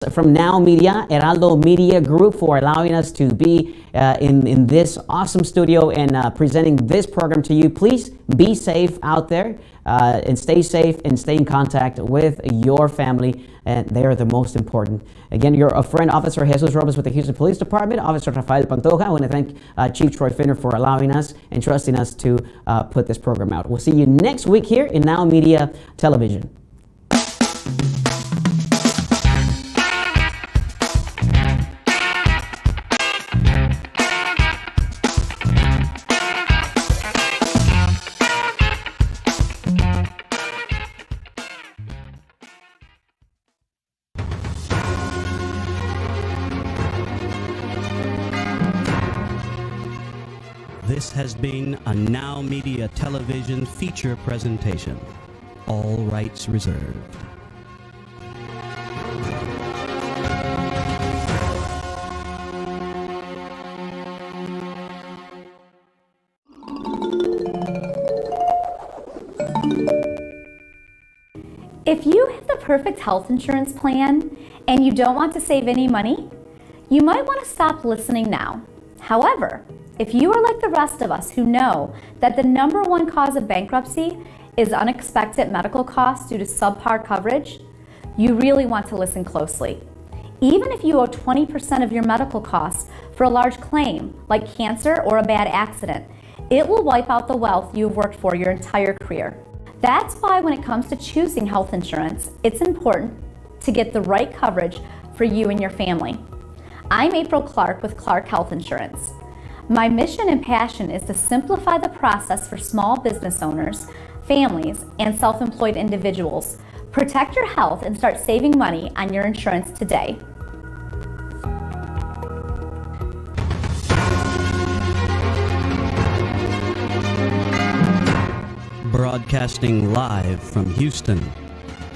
from Now Media, Heraldo Media Group, for allowing us to be in this awesome studio and presenting this program to you. Please be safe out there and stay safe and stay in contact with your family, and they are the most important. Again, you're a friend, Officer Jesus Robles with the Houston Police Department, Officer Rafael Pantoja. I want to thank Chief Troy Finner for allowing us and trusting us to put this program out. We'll see you next week here in Now Media Television. This has been a Now Media Television feature presentation. All rights reserved. If you have the perfect health insurance plan and you don't want to save any money, you might want to stop listening now. However, if you are like the rest of us who know that the #1 cause of bankruptcy is unexpected medical costs due to subpar coverage, you really want to listen closely. Even if you owe 20% of your medical costs for a large claim, like cancer or a bad accident, it will wipe out the wealth you've worked for your entire career. That's why when it comes to choosing health insurance, it's important to get the right coverage for you and your family. I'm April Clark with Clark Health Insurance. My mission and passion is to simplify the process for small business owners, families, and self-employed individuals. Protect your health and start saving money on your insurance today. Broadcasting live from Houston,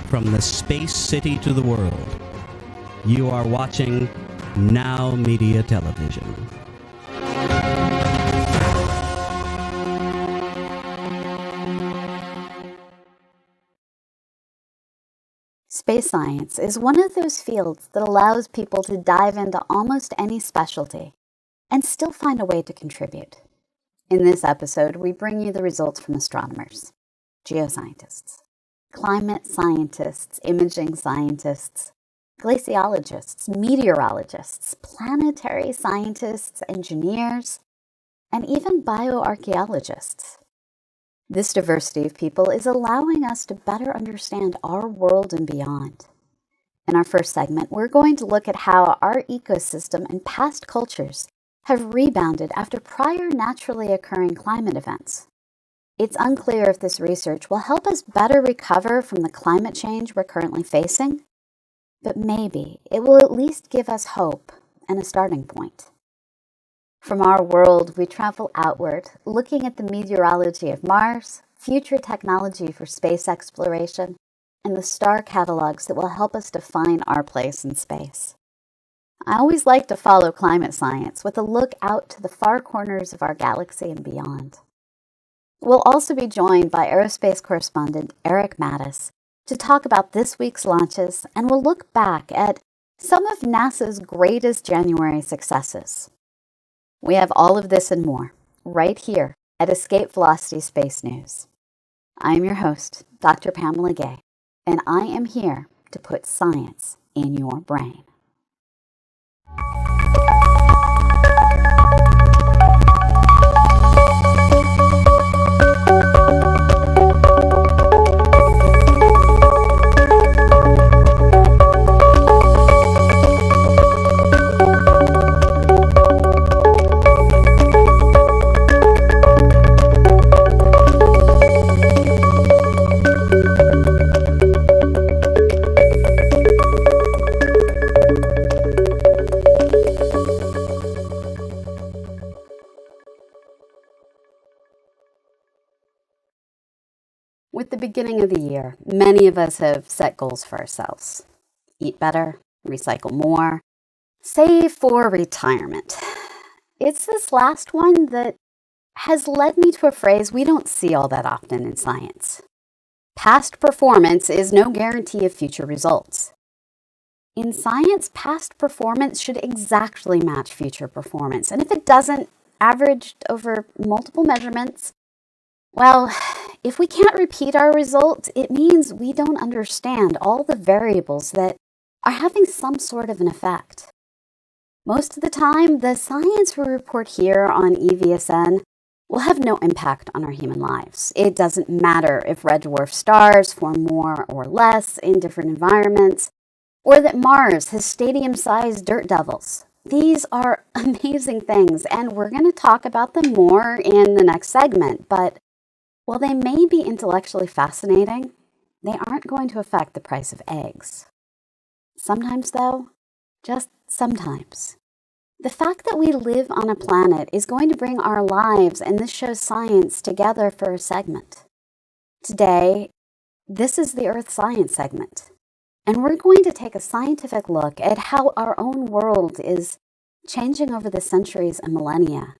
from the space city to the world. You are watching Now Media Television. Space science is one of those fields that allows people to dive into almost any specialty and still find a way to contribute. In this episode, we bring you the results from astronomers, geoscientists, climate scientists, imaging scientists, glaciologists, meteorologists, planetary scientists, engineers, and even bioarchaeologists. This diversity of people is allowing us to better understand our world and beyond. In our first segment, we're going to look at how our ecosystem and past cultures have rebounded after prior naturally occurring climate events. It's unclear if this research will help us better recover from the climate change we're currently facing, but maybe it will at least give us hope and a starting point. From our world, we travel outward, looking at the meteorology of Mars, future technology for space exploration, and the star catalogs that will help us define our place in space. I always like to follow climate science with a look out to the far corners of our galaxy and beyond. We'll also be joined by aerospace correspondent Eric Mattis to talk about this week's launches, and we'll look back at some of NASA's greatest January successes. We have all of this and more right here at Escape Velocity Space News. I am your host, Dr. Pamela Gay, and I am here to put science in your brain. With the beginning of the year, many of us have set goals for ourselves. Eat better, recycle more, save for retirement. It's this last one that has led me to a phrase we don't see all that often in science. Past performance is no guarantee of future results. In science, past performance should exactly match future performance. And if it doesn't, averaged over multiple measurements, well, if we can't repeat our results, it means we don't understand all the variables that are having some sort of an effect. Most of the time, the science we report here on EVSN will have no impact on our human lives. It doesn't matter if red dwarf stars form more or less in different environments, or that Mars has stadium-sized dirt devils. These are amazing things, and we're going to talk about them more in the next segment, but while they may be intellectually fascinating, they aren't going to affect the price of eggs. Sometimes, though, just sometimes, the fact that we live on a planet is going to bring our lives and this show's science together for a segment. Today, this is the Earth Science segment, and we're going to take a scientific look at how our own world is changing over the centuries and millennia.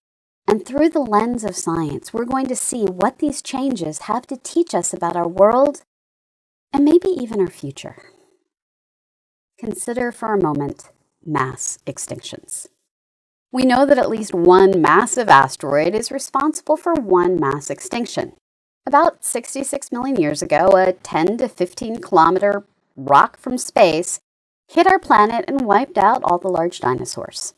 And through the lens of science, we're going to see what these changes have to teach us about our world and maybe even our future. Consider for a moment mass extinctions. We know that at least one massive asteroid is responsible for one mass extinction. About 66 million years ago, a 10 to 15 kilometer rock from space hit our planet and wiped out all the large dinosaurs.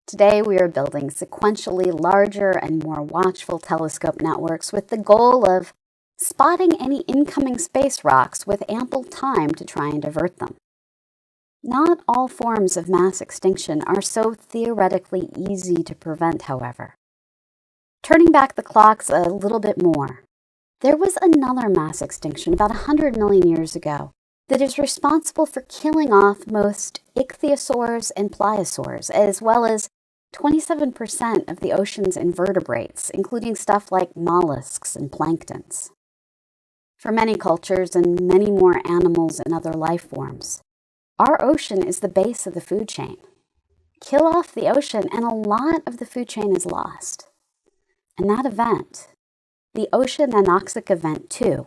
Today, we are building sequentially larger and more watchful telescope networks with the goal of spotting any incoming space rocks with ample time to try and divert them. Not all forms of mass extinction are so theoretically easy to prevent, however. Turning back the clocks a little bit more, there was another mass extinction about 100 million years ago that is responsible for killing off most ichthyosaurs and pliosaurs, as well as 27% of the ocean's invertebrates, including stuff like mollusks and planktons. For many cultures and many more animals and other life forms, our ocean is the base of the food chain. Kill off the ocean and a lot of the food chain is lost. And that event, the ocean anoxic event 2,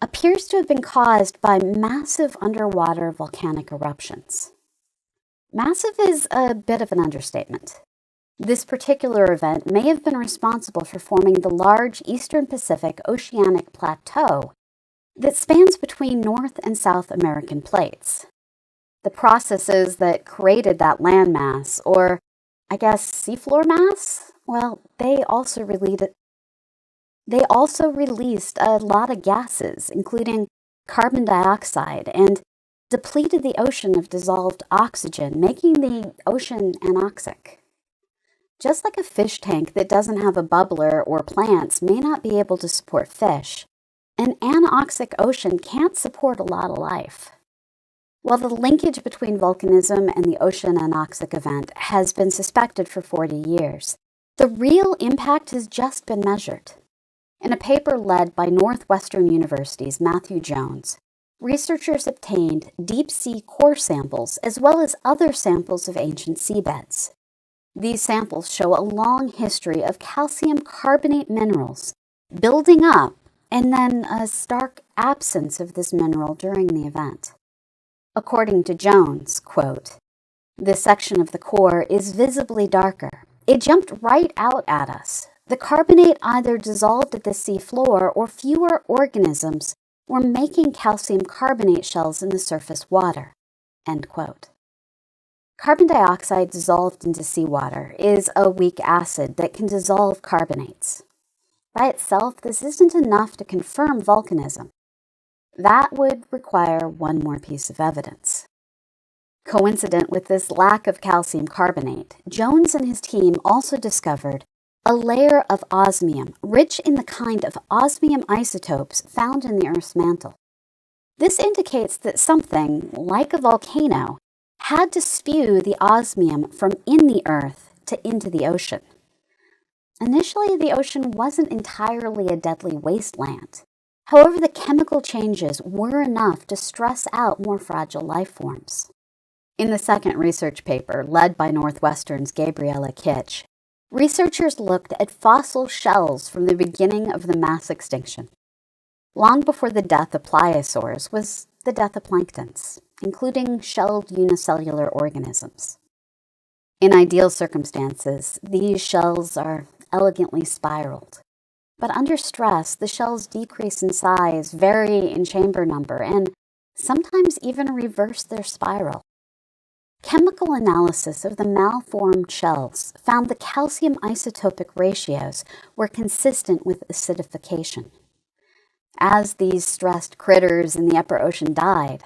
appears to have been caused by massive underwater volcanic eruptions. Massive is a bit of an understatement. This particular event may have been responsible for forming the large Eastern Pacific oceanic plateau that spans between North and South American plates. The processes that created that landmass, or I guess seafloor mass, well, they also released a lot of gases, including carbon dioxide, and depleted the ocean of dissolved oxygen, making the ocean anoxic. Just like a fish tank that doesn't have a bubbler or plants may not be able to support fish, an anoxic ocean can't support a lot of life. While the linkage between volcanism and the ocean anoxic event has been suspected for 40 years, the real impact has just been measured. In a paper led by Northwestern University's Matthew Jones, researchers obtained deep-sea core samples as well as other samples of ancient seabeds. These samples show a long history of calcium carbonate minerals building up and then a stark absence of this mineral during the event. According to Jones, quote, "This section of the core is visibly darker. It jumped right out at us. The carbonate either dissolved at the sea floor or fewer organisms were making calcium carbonate shells in the surface water." End quote. Carbon dioxide dissolved into seawater is a weak acid that can dissolve carbonates. By itself, this isn't enough to confirm volcanism. That would require one more piece of evidence. Coincident with this lack of calcium carbonate, Jones and his team also discovered a layer of osmium rich in the kind of osmium isotopes found in the Earth's mantle. This indicates that something, like a volcano, had to spew the osmium from in the Earth to into the ocean. Initially, the ocean wasn't entirely a deadly wasteland. However, the chemical changes were enough to stress out more fragile life forms. In the second research paper, led by Northwestern's Gabriella Kitch, researchers looked at fossil shells from the beginning of the mass extinction. Long before the death of pliosaurs was the death of planktons. including shelled unicellular organisms. In ideal circumstances, these shells are elegantly spiraled. But under stress, the shells decrease in size, vary in chamber number, and sometimes even reverse their spiral. Chemical analysis of the malformed shells found the calcium isotopic ratios were consistent with acidification. As these stressed critters in the upper ocean died,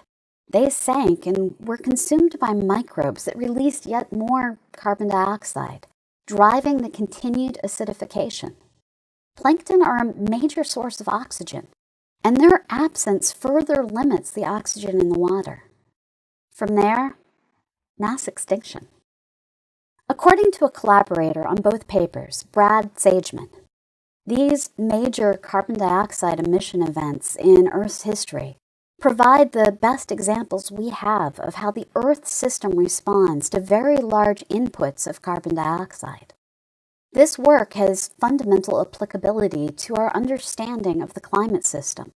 they sank and were consumed by microbes that released yet more carbon dioxide, driving the continued acidification. Plankton are a major source of oxygen, and their absence further limits the oxygen in the water. From there, mass extinction. According to a collaborator on both papers, Brad Sageman, these major carbon dioxide emission events in Earth's history provide the best examples we have of how the Earth system responds to very large inputs of carbon dioxide. This work has fundamental applicability to our understanding of the climate system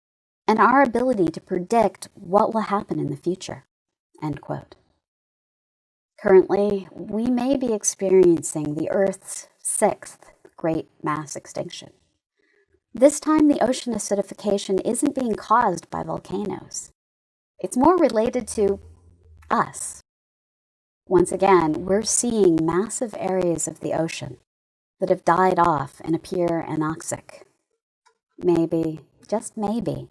and our ability to predict what will happen in the future." End quote. Currently, we may be experiencing the Earth's 6th great mass extinction. This time, the ocean acidification isn't being caused by volcanoes. It's more related to us. Once again, we're seeing massive areas of the ocean that have died off and appear anoxic. Maybe, just maybe,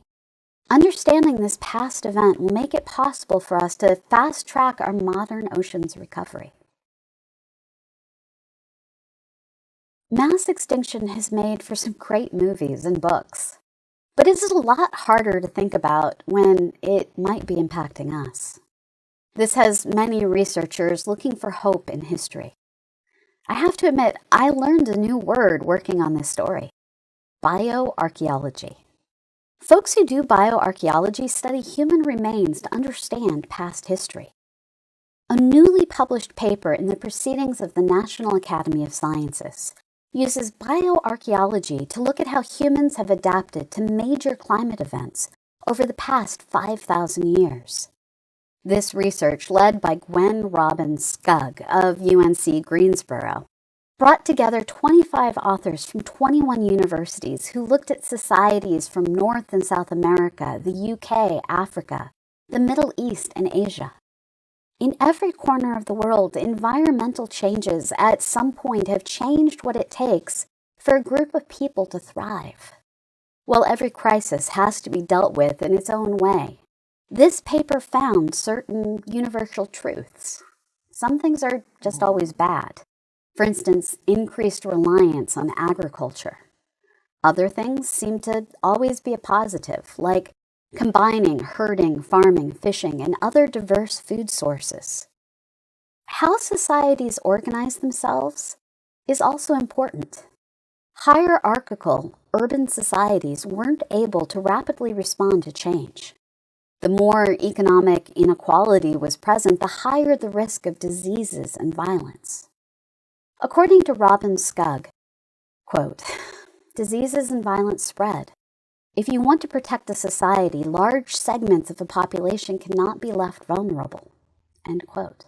understanding this past event will make it possible for us to fast-track our modern ocean's recovery. Mass extinction has made for some great movies and books, but it's a lot harder to think about when it might be impacting us. This has many researchers looking for hope in history. I have to admit, I learned a new word working on this story: bioarchaeology. Folks who do bioarchaeology study human remains to understand past history. A newly published paper in the Proceedings of the National Academy of Sciences uses bioarchaeology to look at how humans have adapted to major climate events over the past 5,000 years. This research, led by Gwen Robin Skugg of UNC Greensboro, brought together 25 authors from 21 universities who looked at societies from North and South America, the UK, Africa, the Middle East, and Asia. In every corner of the world, environmental changes at some point have changed what it takes for a group of people to thrive. While every crisis has to be dealt with in its own way, this paper found certain universal truths. Some things are just always bad. For instance, increased reliance on agriculture. Other things seem to always be a positive, like combining herding, farming, fishing, and other diverse food sources. How societies organize themselves is also important. Hierarchical urban societies weren't able to rapidly respond to change. The more economic inequality was present, the higher the risk of diseases and violence. According to Robin Skugg, quote, "Diseases and violence spread. If you want to protect a society, large segments of the population cannot be left vulnerable." End quote.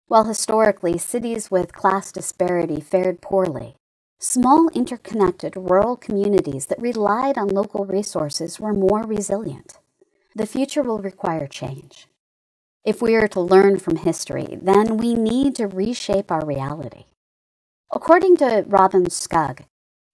While historically cities with class disparity fared poorly, small interconnected rural communities that relied on local resources were more resilient. The future will require change. If we are to learn from history, then we need to reshape our reality. According to Robin Skugg,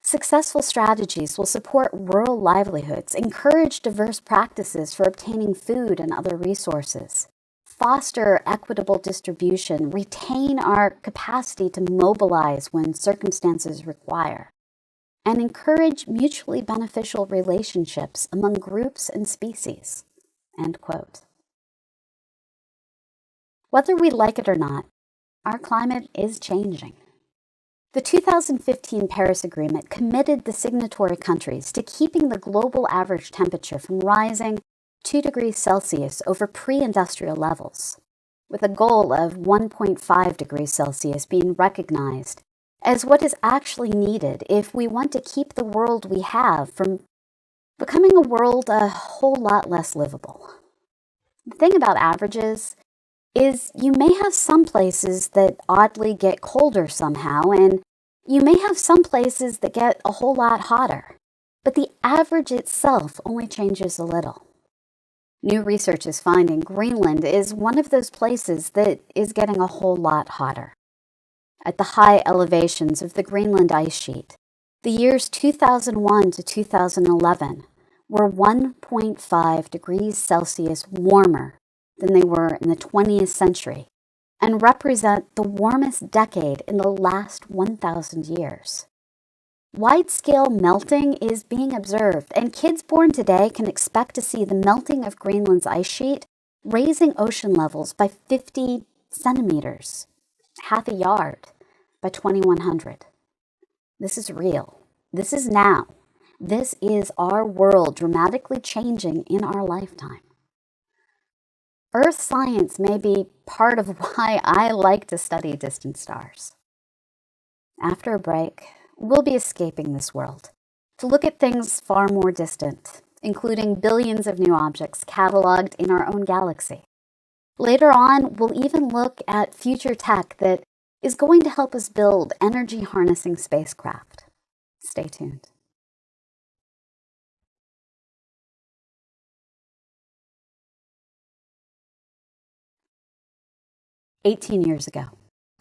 successful strategies will support rural livelihoods, encourage diverse practices for obtaining food and other resources, foster equitable distribution, retain our capacity to mobilize when circumstances require, and encourage mutually beneficial relationships among groups and species. End quote. Whether we like it or not, our climate is changing. The 2015 Paris Agreement committed the signatory countries to keeping the global average temperature from rising 2 degrees Celsius over pre-industrial levels, with a goal of 1.5 degrees Celsius being recognized as what is actually needed if we want to keep the world we have from becoming a world a whole lot less livable. The thing about averages is you may have some places that oddly get colder somehow, and you may have some places that get a whole lot hotter, but the average itself only changes a little. New research is finding Greenland is one of those places that is getting a whole lot hotter. At the high elevations of the Greenland ice sheet, the years 2001 to 2011 were 1.5 degrees Celsius warmer than they were in the 20th century and represent the warmest decade in the last 1,000 years. Wide-scale melting is being observed, and kids born today can expect to see the melting of Greenland's ice sheet raising ocean levels by 50 centimeters, half a yard, by 2100. This is real. This is now. This is our world dramatically changing in our lifetime. Earth science may be part of why I like to study distant stars. After a break, we'll be escaping this world to look at things far more distant, including billions of new objects cataloged in our own galaxy. Later on, we'll even look at future tech that is going to help us build energy-harnessing spacecraft. Stay tuned. "18 years ago,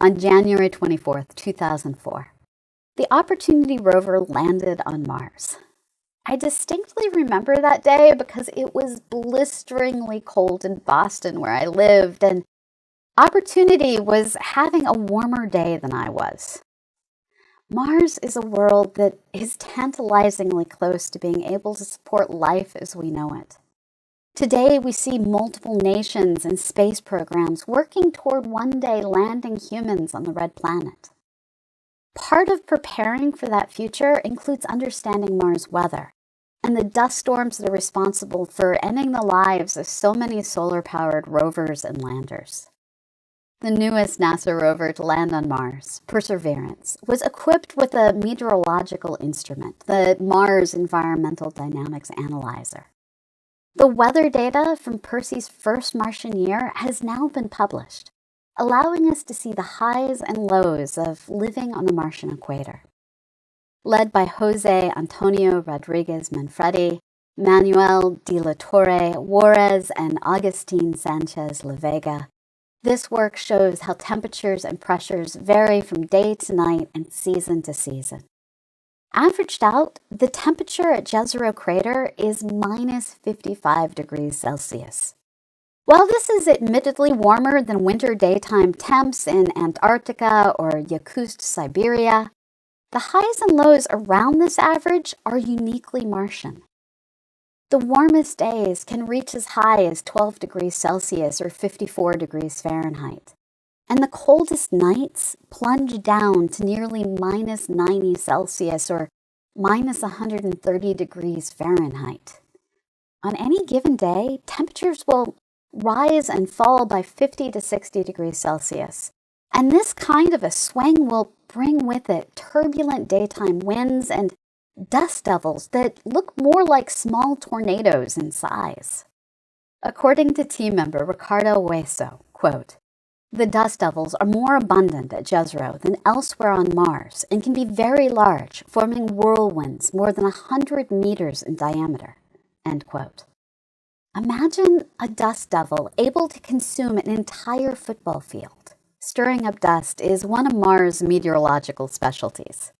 on January 24th, 2004, the Opportunity rover landed on Mars. I distinctly remember that day because it was blisteringly cold in Boston, where I lived, and Opportunity was having a warmer day than I was. Mars is a world that is tantalizingly close to being able to support life as we know it. Today, we see multiple nations and space programs working toward one day landing humans on the red planet. Part of preparing for that future includes understanding Mars' weather and the dust storms that are responsible for ending the lives of so many solar-powered rovers and landers. The newest NASA rover to land on Mars, Perseverance, was equipped with a meteorological instrument, the Mars Environmental Dynamics Analyzer. The weather data from Percy's first Martian year has now been published, allowing us to see the highs and lows of living on the Martian equator. Led by Jose Antonio Rodriguez Manfredi, Manuel de la Torre Juarez, and Agustin Sanchez La Vega, this work shows how temperatures and pressures vary from day to night and season to season. Averaged out, the temperature at Jezero Crater is minus 55 degrees Celsius. While this is admittedly warmer than winter daytime temps in Antarctica or Yakutsk, Siberia, the highs and lows around this average are uniquely Martian. The warmest days can reach as high as 12 degrees Celsius or 54 degrees Fahrenheit, and the coldest nights plunge down to nearly minus 90 Celsius or minus 130 degrees Fahrenheit. On any given day, temperatures will rise and fall by 50 to 60 degrees Celsius, and this kind of a swing will bring with it turbulent daytime winds and dust devils that look more like small tornadoes in size. According to team member Ricardo Hueso, quote, "The dust devils are more abundant at Jezero than elsewhere on Mars and can be very large, forming whirlwinds more than 100 meters in diameter," end quote. Imagine a dust devil able to consume an entire football field. Stirring up dust is one of Mars' meteorological specialties.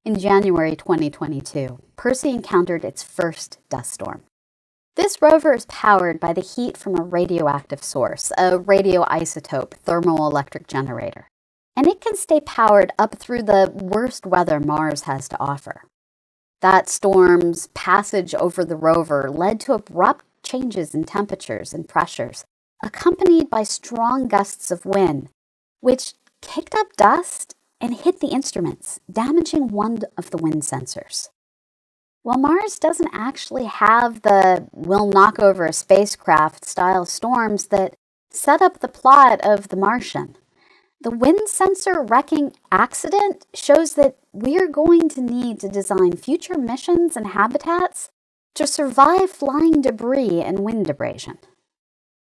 In January 2022, Percy encountered its first dust storm. This rover is powered by the heat from a radioactive source, a radioisotope thermoelectric generator, and it can stay powered up through the worst weather Mars has to offer. That storm's passage over the rover led to abrupt changes in temperatures and pressures, accompanied by strong gusts of wind, which kicked up dust and hit the instruments, damaging one of the wind sensors. While Mars doesn't actually have the will knock over a spacecraft style storms that set up the plot of The Martian, the wind sensor wrecking accident shows that we're going to need to design future missions and habitats to survive flying debris and wind abrasion.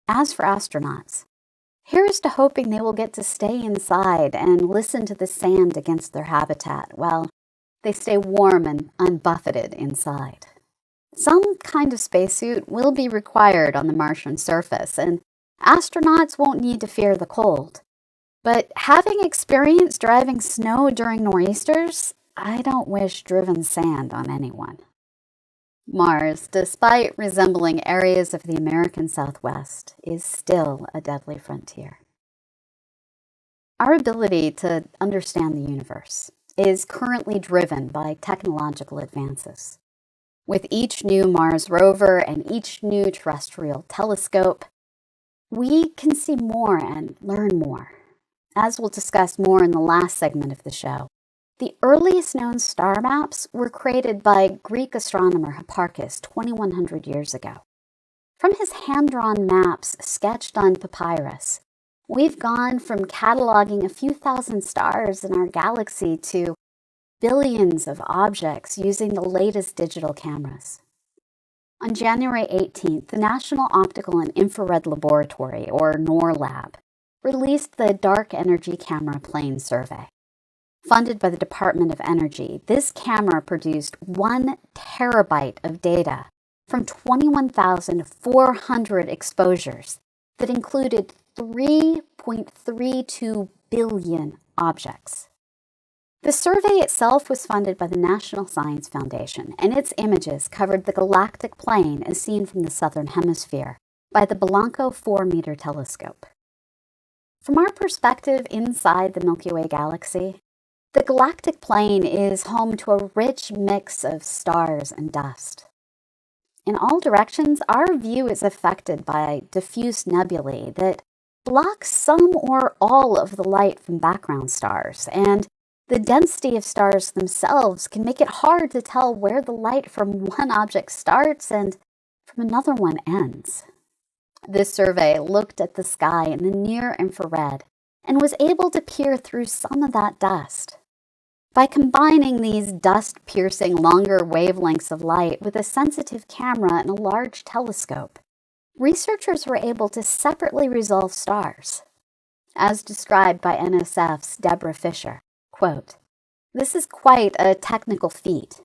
As for astronauts, here's to hoping they will get to stay inside and listen to the sand against their habitat while they stay warm and unbuffeted inside. Some kind of spacesuit will be required on the Martian surface, and astronauts won't need to fear the cold. But having experience driving snow during nor'easters, I don't wish driven sand on anyone. Mars, despite resembling areas of the American Southwest, is still a deadly frontier. Our ability to understand the universe is currently driven by technological advances. With each new Mars rover and each new terrestrial telescope, we can see more and learn more. As we'll discuss more in the last segment of the show, the earliest known star maps were created by Greek astronomer Hipparchus 2,100 years ago. From his hand-drawn maps sketched on papyrus, we've gone from cataloging a few thousand stars in our galaxy to billions of objects using the latest digital cameras. On January 18th, the National Optical and Infrared Laboratory, or NORLab, released the Dark Energy Camera Plane Survey. Funded by the Department of Energy, this camera produced 1 terabyte of data from 21,400 exposures that included 3.32 billion objects. The survey itself was funded by the National Science Foundation, and its images covered the galactic plane as seen from the southern hemisphere by the Blanco 4-meter telescope. From our perspective inside the Milky Way galaxy, the galactic plane is home to a rich mix of stars and dust. In all directions, our view is affected by diffuse nebulae that block some or all of the light from background stars, and the density of stars themselves can make it hard to tell where the light from one object starts and from another one ends. This survey looked at the sky in the near infrared and was able to peer through some of that dust. By combining these dust-piercing longer wavelengths of light with a sensitive camera and a large telescope, researchers were able to separately resolve stars. As described by NSF's Deborah Fisher, quote, "This is quite a technical feat.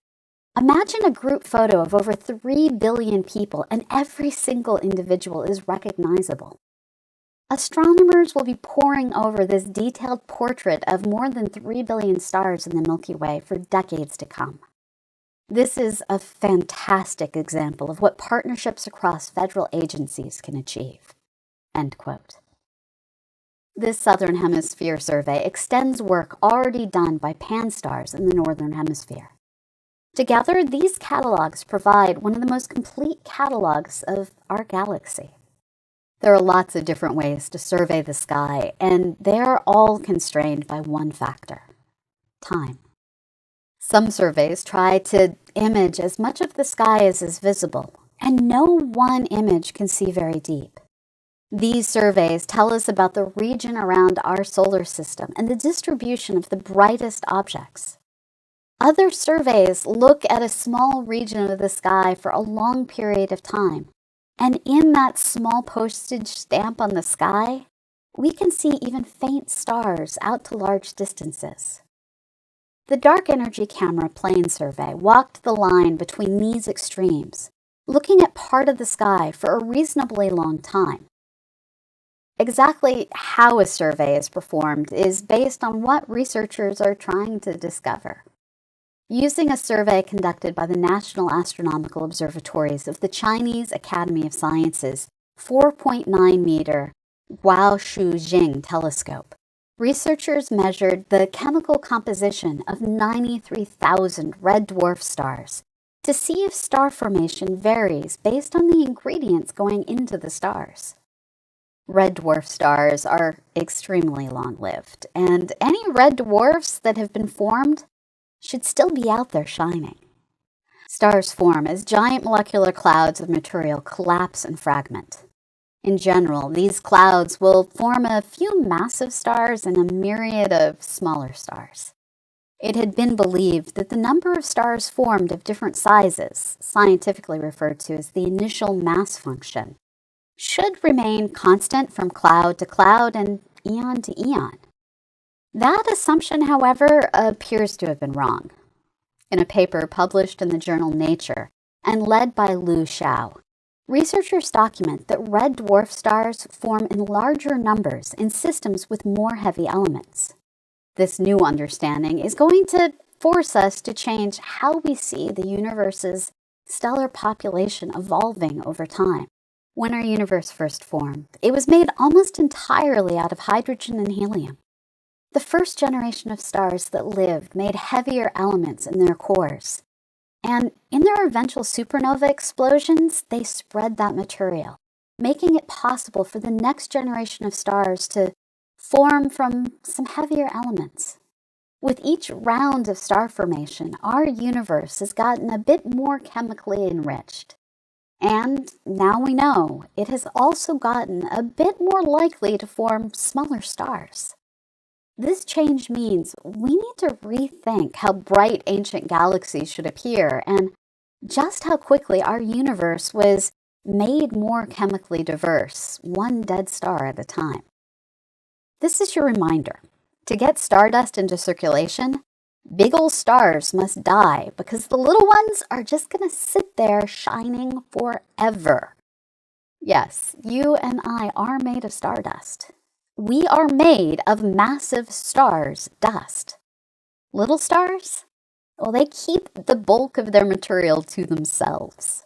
Imagine a group photo of over 3 billion people and every single individual is recognizable. Astronomers will be poring over this detailed portrait of more than 3 billion stars in the Milky Way for decades to come. This is a fantastic example of what partnerships across federal agencies can achieve." End quote. This Southern Hemisphere survey extends work already done by pan-stars in the Northern Hemisphere. Together, these catalogs provide one of the most complete catalogs of our galaxy. There are lots of different ways to survey the sky, and they are all constrained by one factor: time. Some surveys try to image as much of the sky as is visible, and no one image can see very deep. These surveys tell us about the region around our solar system and the distribution of the brightest objects. Other surveys look at a small region of the sky for a long period of time, and in that small postage stamp on the sky, we can see even faint stars out to large distances. The Dark Energy Camera Plane Survey walked the line between these extremes, looking at part of the sky for a reasonably long time. Exactly how a survey is performed is based on what researchers are trying to discover. Using a survey conducted by the National Astronomical Observatories of the Chinese Academy of Sciences 4.9-meter Guoshujing telescope, researchers measured the chemical composition of 93,000 red dwarf stars to see if star formation varies based on the ingredients going into the stars. Red dwarf stars are extremely long-lived, and any red dwarfs that have been formed should still be out there shining. Stars form as giant molecular clouds of material collapse and fragment. In general, these clouds will form a few massive stars and a myriad of smaller stars. It had been believed that the number of stars formed of different sizes, scientifically referred to as the initial mass function, should remain constant from cloud to cloud and eon to eon. That assumption, however, appears to have been wrong. In a paper published in the journal Nature and led by Lu Xiao, researchers document that red dwarf stars form in larger numbers in systems with more heavy elements. This new understanding is going to force us to change how we see the universe's stellar population evolving over time. When our universe first formed, it was made almost entirely out of hydrogen and helium. The first generation of stars that lived made heavier elements in their cores. And in their eventual supernova explosions, they spread that material, making it possible for the next generation of stars to form from some heavier elements. With each round of star formation, our universe has gotten a bit more chemically enriched. And now we know it has also gotten a bit more likely to form smaller stars. This change means we need to rethink how bright ancient galaxies should appear and just how quickly our universe was made more chemically diverse, one dead star at a time. This is your reminder. To get stardust into circulation, big old stars must die because the little ones are just going to sit there shining forever. Yes, you and I are made of stardust. We are made of massive stars' dust. Little stars? Well, they keep the bulk of their material to themselves.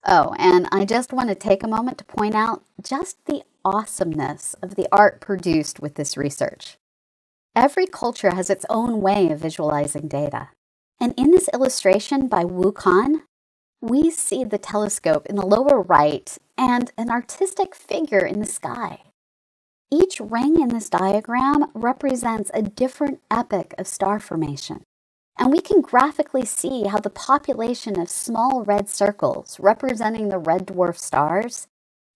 Oh, and I just want to take a moment to point out just the awesomeness of the art produced with this research. Every culture has its own way of visualizing data. And in this illustration by Wu Kan, we see the telescope in the lower right and an artistic figure in the sky. Each ring in this diagram represents a different epoch of star formation, and we can graphically see how the population of small red circles representing the red dwarf stars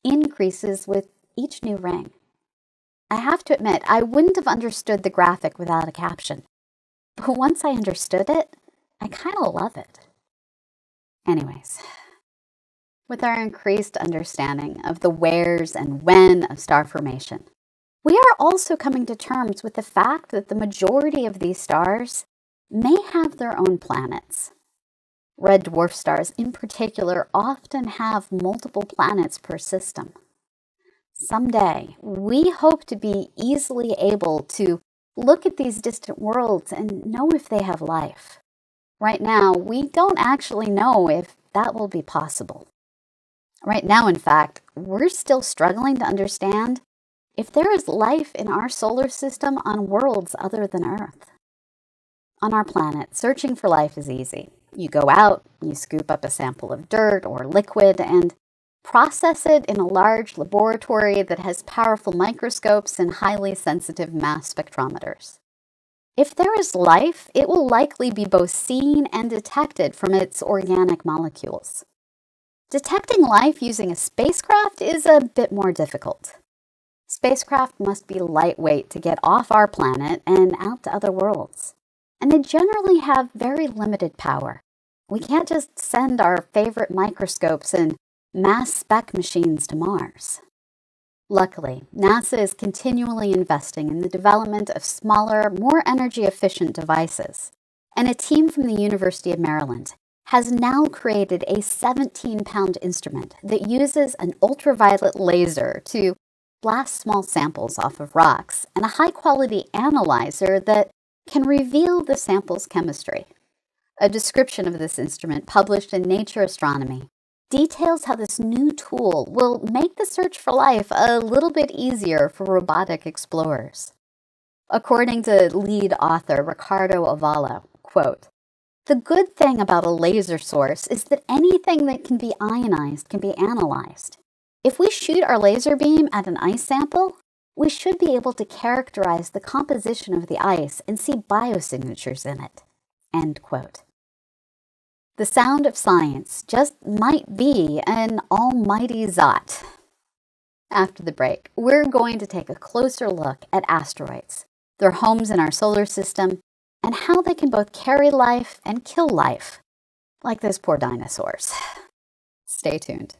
increases with each new ring. I have to admit, I wouldn't have understood the graphic without a caption, but once I understood it, I kind of love it. Anyways, with our increased understanding of the wheres and when of star formation, we are also coming to terms with the fact that the majority of these stars may have their own planets. Red dwarf stars in particular often have multiple planets per system. Someday, we hope to be easily able to look at these distant worlds and know if they have life. Right now, we don't actually know if that will be possible. Right now, in fact, we're still struggling to understand if there is life in our solar system on worlds other than Earth. On our planet, searching for life is easy. You go out, you scoop up a sample of dirt or liquid, and process it in a large laboratory that has powerful microscopes and highly sensitive mass spectrometers. If there is life, it will likely be both seen and detected from its organic molecules. Detecting life using a spacecraft is a bit more difficult. Spacecraft must be lightweight to get off our planet and out to other worlds. And they generally have very limited power. We can't just send our favorite microscopes and mass spec machines to Mars. Luckily, NASA is continually investing in the development of smaller, more energy-efficient devices. And a team from the University of Maryland has now created a 17-pound instrument that uses an ultraviolet laser to blast small samples off of rocks and a high-quality analyzer that can reveal the sample's chemistry. A description of this instrument published in Nature Astronomy details how this new tool will make the search for life a little bit easier for robotic explorers. According to lead author Ricardo Avala, quote, "The good thing about a laser source is that anything that can be ionized can be analyzed. If we shoot our laser beam at an ice sample, we should be able to characterize the composition of the ice and see biosignatures in it." End quote. The sound of science just might be an almighty zot. After the break, we're going to take a closer look at asteroids, their homes in our solar system, and how they can both carry life and kill life, like those poor dinosaurs. Stay tuned.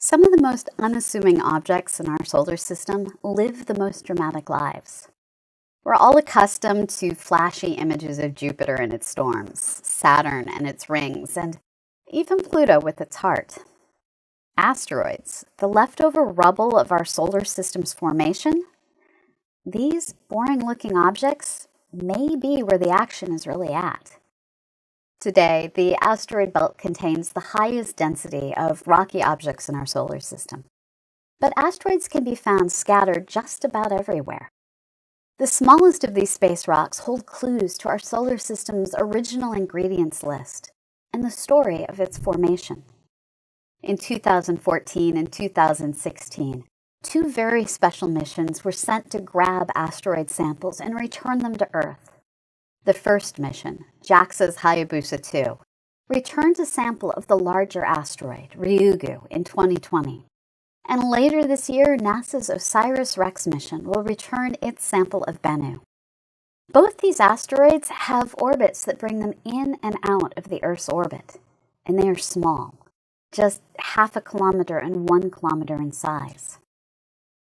Some of the most unassuming objects in our solar system live the most dramatic lives. We're all accustomed to flashy images of Jupiter and its storms, Saturn and its rings, and even Pluto with its heart. Asteroids, the leftover rubble of our solar system's formation, these boring-looking objects may be where the action is really at. Today, the asteroid belt contains the highest density of rocky objects in our solar system. But asteroids can be found scattered just about everywhere. The smallest of these space rocks hold clues to our solar system's original ingredients list and the story of its formation. In 2014 and 2016, two very special missions were sent to grab asteroid samples and return them to Earth. The first mission, JAXA's Hayabusa 2, returned a sample of the larger asteroid, Ryugu, in 2020. And later this year, NASA's OSIRIS-REx mission will return its sample of Bennu. Both these asteroids have orbits that bring them in and out of the Earth's orbit, and they are small, just 0.5 kilometer and 1 kilometer in size.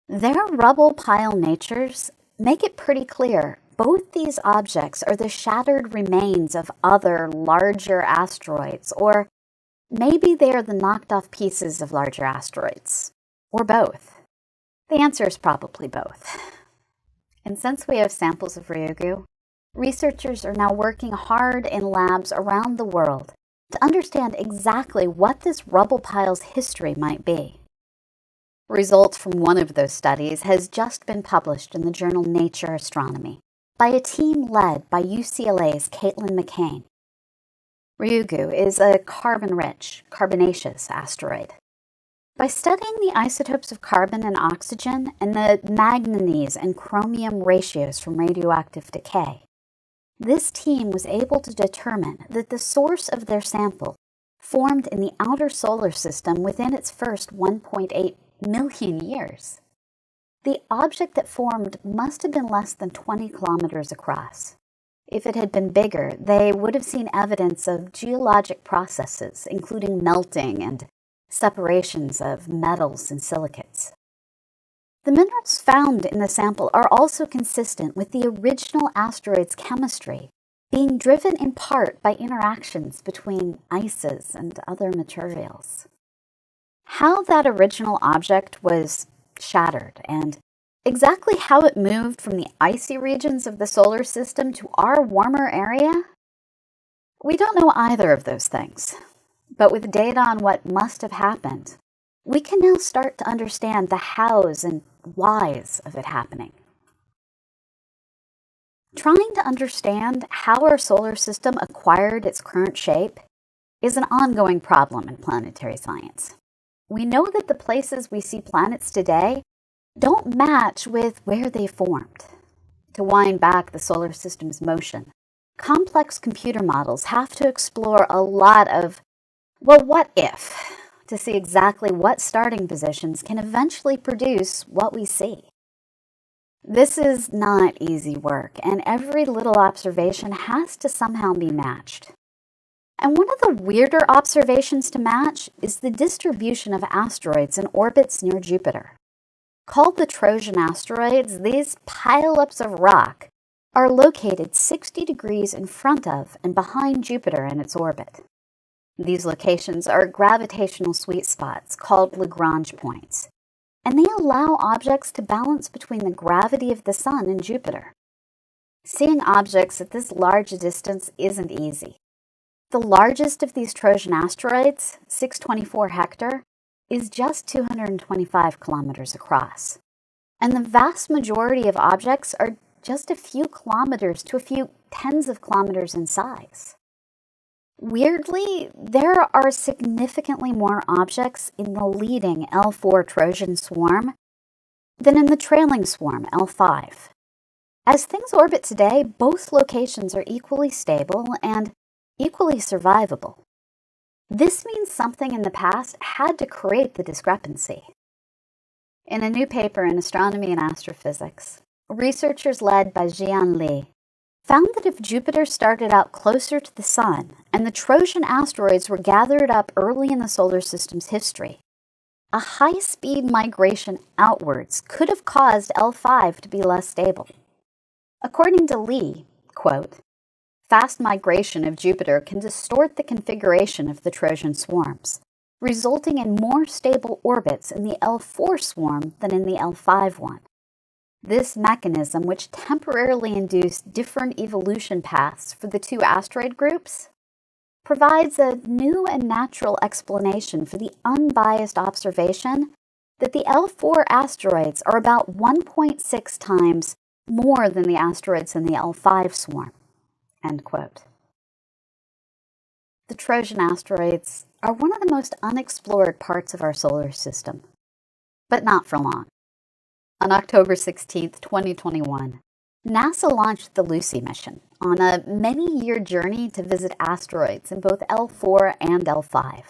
Their rubble pile natures make it pretty clear both these objects are the shattered remains of other, larger asteroids, or maybe they are the knocked-off pieces of larger asteroids, or both. The answer is probably both. And since we have samples of Ryugu, researchers are now working hard in labs around the world to understand exactly what this rubble pile's history might be. Results from one of those studies has just been published in the journal Nature Astronomy by a team led by UCLA's Caitlin McCain. Ryugu is a carbon-rich, carbonaceous asteroid. By studying the isotopes of carbon and oxygen and the manganese and chromium ratios from radioactive decay, this team was able to determine that the source of their sample formed in the outer solar system within its first 1.8 million years. The object that formed must have been less than 20 kilometers across. If it had been bigger, they would have seen evidence of geologic processes, including melting and separations of metals and silicates. The minerals found in the sample are also consistent with the original asteroid's chemistry, being driven in part by interactions between ices and other materials. How that original object was shattered and exactly how it moved from the icy regions of the solar system to our warmer area, we don't know either of those things. But with data on what must have happened, we can now start to understand the hows and whys of it happening. Trying to understand how our solar system acquired its current shape is an ongoing problem in planetary science. We know that the places we see planets today don't match with where they formed. To wind back the solar system's motion, complex computer models have to explore a lot of, well, what if, to see exactly what starting positions can eventually produce what we see. This is not easy work, and every little observation has to somehow be matched. And one of the weirder observations to match is the distribution of asteroids in orbits near Jupiter. Called the Trojan asteroids, these pile-ups of rock are located 60 degrees in front of and behind Jupiter in its orbit. These locations are gravitational sweet spots called Lagrange points, and they allow objects to balance between the gravity of the Sun and Jupiter. Seeing objects at this large a distance isn't easy. The largest of these Trojan asteroids, 624 Hector, is just 225 kilometers across. And the vast majority of objects are just a few kilometers to a few tens of kilometers in size. Weirdly, there are significantly more objects in the leading L4 Trojan swarm than in the trailing swarm, L5. As things orbit today, both locations are equally stable and equally survivable. This means something in the past had to create the discrepancy. In a new paper in Astronomy and Astrophysics, researchers led by Jian Li found that if Jupiter started out closer to the Sun and the Trojan asteroids were gathered up early in the solar system's history, a high-speed migration outwards could have caused L5 to be less stable. According to Lee, quote, fast migration of Jupiter can distort the configuration of the Trojan swarms, resulting in more stable orbits in the L4 swarm than in the L5 one. This mechanism, which temporarily induced different evolution paths for the two asteroid groups, provides a new and natural explanation for the unbiased observation that the L4 asteroids are about 1.6 times more than the asteroids in the L5 swarm. End quote. The Trojan asteroids are one of the most unexplored parts of our solar system, but not for long. On October 16, 2021, NASA launched the Lucy mission on a many-year journey to visit asteroids in both L4 and L5.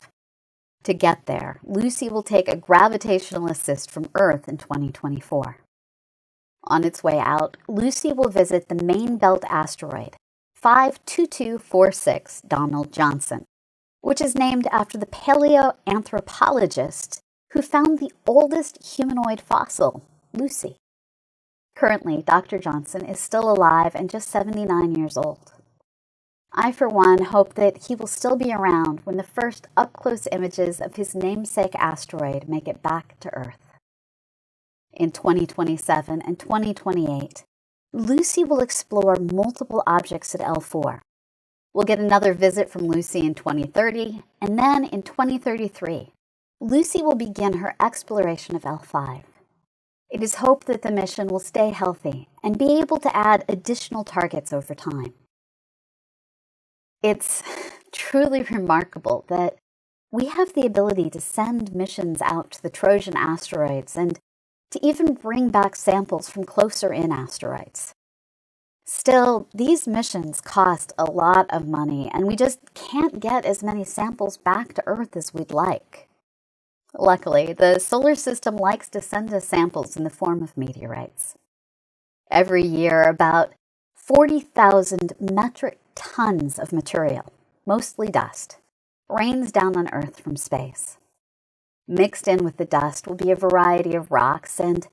To get there, Lucy will take a gravitational assist from Earth in 2024. On its way out, Lucy will visit the main belt asteroid, 52246 Donald Johnson, which is named after the paleoanthropologist who found the oldest humanoid fossil, Lucy. Currently, Dr. Johnson is still alive and just 79 years old. I, for one, hope that he will still be around when the first up-close images of his namesake asteroid make it back to Earth. In 2027 and 2028, Lucy will explore multiple objects at L4. We'll get another visit from Lucy in 2030, and then in 2033, Lucy will begin her exploration of L5. It is hoped that the mission will stay healthy and be able to add additional targets over time. It's truly remarkable that we have the ability to send missions out to the Trojan asteroids and to even bring back samples from closer in asteroids. Still, these missions cost a lot of money, and we just can't get as many samples back to Earth as we'd like. Luckily, the solar system likes to send us samples in the form of meteorites. Every year, about 40,000 metric tons of material, mostly dust, rains down on Earth from space. Mixed in with the dust will be a variety of rocks, and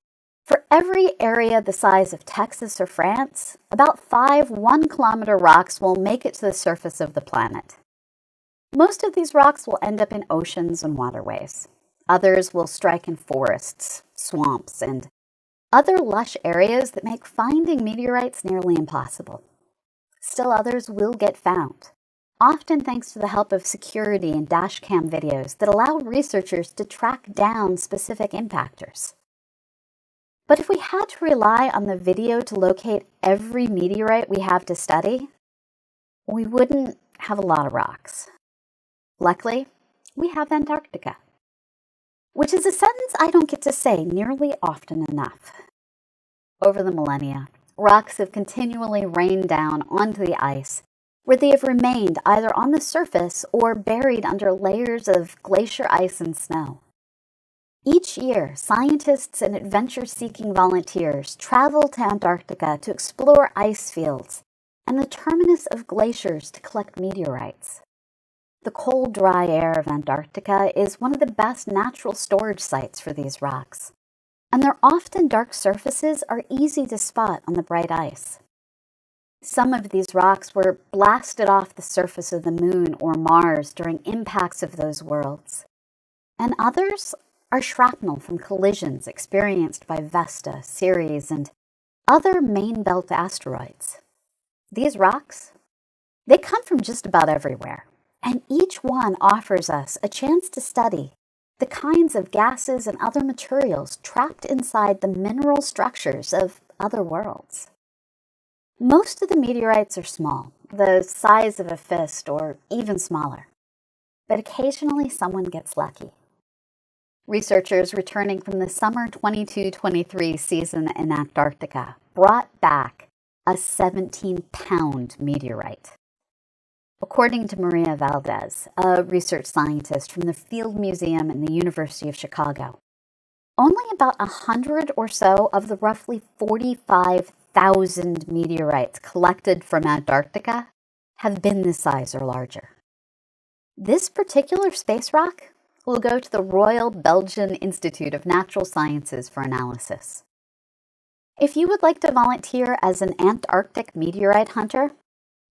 for every area the size of Texas or France, about 5 1-kilometer rocks will make it to the surface of the planet. Most of these rocks will end up in oceans and waterways. Others will strike in forests, swamps, and other lush areas that make finding meteorites nearly impossible. Still others will get found, often thanks to the help of security and dashcam videos that allow researchers to track down specific impactors. But if we had to rely on the video to locate every meteorite we have to study, we wouldn't have a lot of rocks. Luckily, we have Antarctica, which is a sentence I don't get to say nearly often enough. Over the millennia, rocks have continually rained down onto the ice, where they have remained either on the surface or buried under layers of glacier ice and snow. Each year, scientists and adventure-seeking volunteers travel to Antarctica to explore ice fields and the terminus of glaciers to collect meteorites. The cold, dry air of Antarctica is one of the best natural storage sites for these rocks, and their often dark surfaces are easy to spot on the bright ice. Some of these rocks were blasted off the surface of the Moon or Mars during impacts of those worlds, and others are shrapnel from collisions experienced by Vesta, Ceres, and other main belt asteroids. These rocks, they come from just about everywhere, and each one offers us a chance to study the kinds of gases and other materials trapped inside the mineral structures of other worlds. Most of the meteorites are small, the size of a fist or even smaller, but occasionally someone gets lucky. Researchers returning from the summer 22-23 season in Antarctica brought back a 17-pound meteorite. According to Maria Valdez, a research scientist from the Field Museum in the University of Chicago, only about 100 or so of the roughly 45,000 meteorites collected from Antarctica have been this size or larger. This particular space rock will go to the Royal Belgian Institute of Natural Sciences for analysis. If you would like to volunteer as an Antarctic meteorite hunter,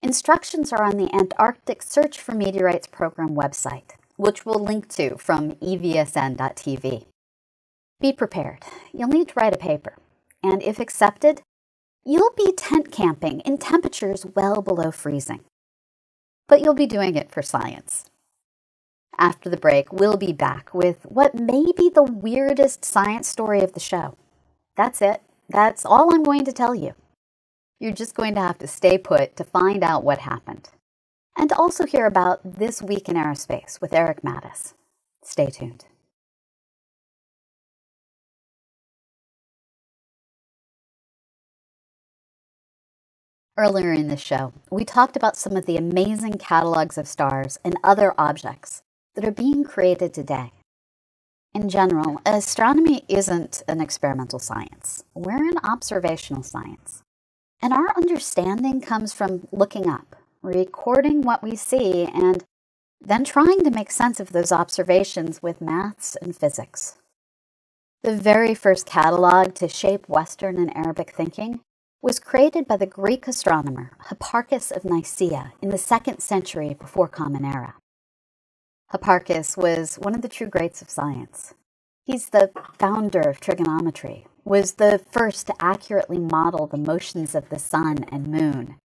instructions are on the Antarctic Search for Meteorites program website, which we'll link to from evsn.tv. Be prepared. You'll need to write a paper, and if accepted, you'll be tent camping in temperatures well below freezing. But you'll be doing it for science. After the break, we'll be back with what may be the weirdest science story of the show. That's it. That's all I'm going to tell you. You're just going to have to stay put to find out what happened. And to also hear about This Week in Aerospace with Eric Mattis. Stay tuned. Earlier in the show, we talked about some of the amazing catalogs of stars and other objects that are being created today. In general, astronomy isn't an experimental science. We're an observational science. And our understanding comes from looking up, recording what we see, and then trying to make sense of those observations with maths and physics. The very first catalog to shape Western and Arabic thinking was created by the Greek astronomer Hipparchus of Nicaea in the 2nd century before Common Era. Hipparchus was one of the true greats of science. He's the founder of trigonometry, was the first to accurately model the motions of the sun and moon,